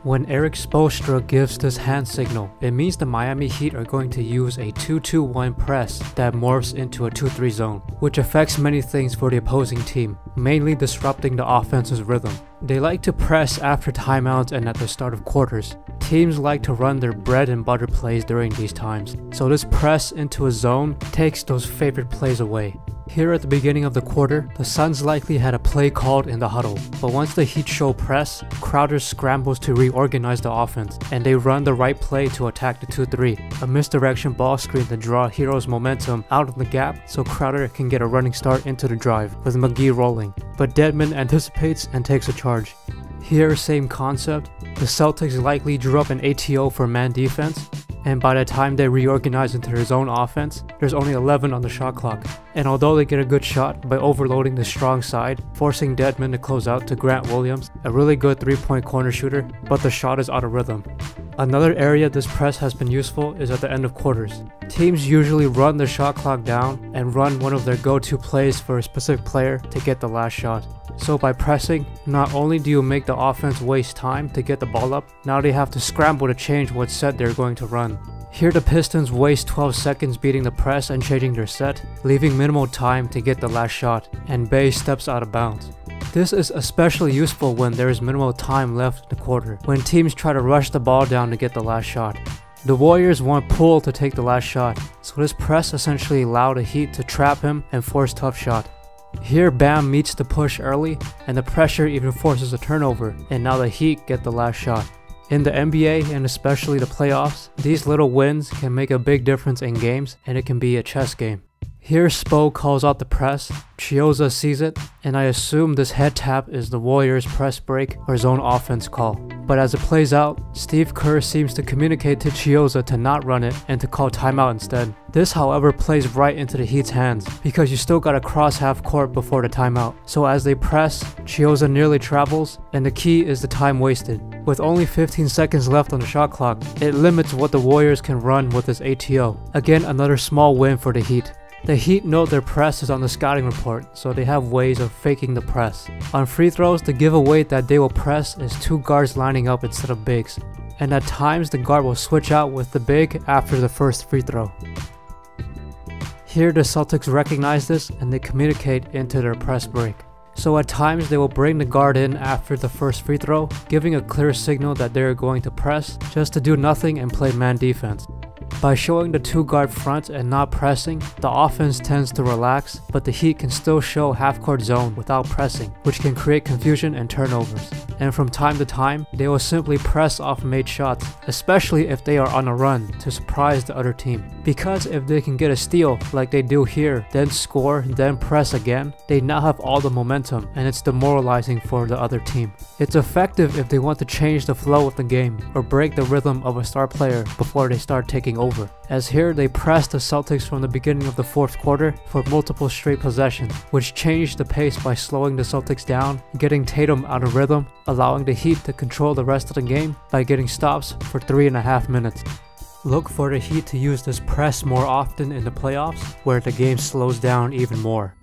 When Erik Spoelstra gives this hand signal, it means the Miami Heat are going to use a 2-2-1 press that morphs into a 2-3 zone, which affects many things for the opposing team, mainly disrupting the offense's rhythm. They like to press after timeouts and at the start of quarters. Teams like to run their bread and butter plays during these times, so this press into a zone takes those favorite plays away. Here at the beginning of the quarter, the Suns likely had a play called in the huddle, but once the Heat show press, Crowder scrambles to reorganize the offense, and they run the right play to attack the 2-3, a misdirection ball screen to draw Hero's momentum out of the gap so Crowder can get a running start into the drive, with McGee rolling, but Dedmon anticipates and takes a charge. Here, same concept, the Celtics likely drew up an ATO for man defense, and by the time they reorganize into their zone offense, there's only 11 on the shot clock. And although they get a good shot by overloading the strong side, forcing Dedmon to close out to Grant Williams, a really good 3-point corner shooter, but the shot is out of rhythm. Another area this press has been useful is at the end of quarters. Teams usually run the shot clock down and run one of their go-to plays for a specific player to get the last shot. So by pressing, not only do you make the offense waste time to get the ball up, now they have to scramble to change what set they're going to run. Here the Pistons waste 12 seconds beating the press and changing their set, leaving minimal time to get the last shot, and Bey steps out of bounds. This is especially useful when there is minimal time left in the quarter, when teams try to rush the ball down to get the last shot. The Warriors want Poole to take the last shot, so this press essentially allowed the Heat to trap him and force tough shot. Here Bam meets the push early, and the pressure even forces a turnover, and now the Heat get the last shot. In the NBA and especially the playoffs, these little wins can make a big difference in games, and it can be a chess game. Here Spo calls out the press, Chiozza sees it, and I assume this head tap is the Warriors' press break or zone offense call. But as it plays out, Steve Kerr seems to communicate to Chiozza to not run it and to call timeout instead. This however plays right into the Heat's hands, because you still gotta cross half court before the timeout. So as they press, Chiozza nearly travels, and the key is the time wasted. With only 15 seconds left on the shot clock, it limits what the Warriors can run with this ATO. Again, another small win for the Heat. The Heat know their press is on the scouting report, so they have ways of faking the press. On free throws, the giveaway that they will press is two guards lining up instead of bigs, and at times the guard will switch out with the big after the first free throw. Here the Celtics recognize this and they communicate into their press break. So at times they will bring the guard in after the first free throw, giving a clear signal that they are going to press just to do nothing and play man defense. By showing the two-guard front and not pressing, the offense tends to relax, but the Heat can still show half-court zone without pressing, which can create confusion and turnovers. And from time to time, they will simply press off made shots, especially if they are on a run, to surprise the other team. Because if they can get a steal, like they do here, then score, then press again, they now have all the momentum, and it's demoralizing for the other team. It's effective if they want to change the flow of the game, or break the rhythm of a star player before they start taking over. As here they pressed the Celtics from the beginning of the fourth quarter for multiple straight possessions, which changed the pace by slowing the Celtics down, getting Tatum out of rhythm, allowing the Heat to control the rest of the game by getting stops for 3.5 minutes. Look for the Heat to use this press more often in the playoffs, where the game slows down even more.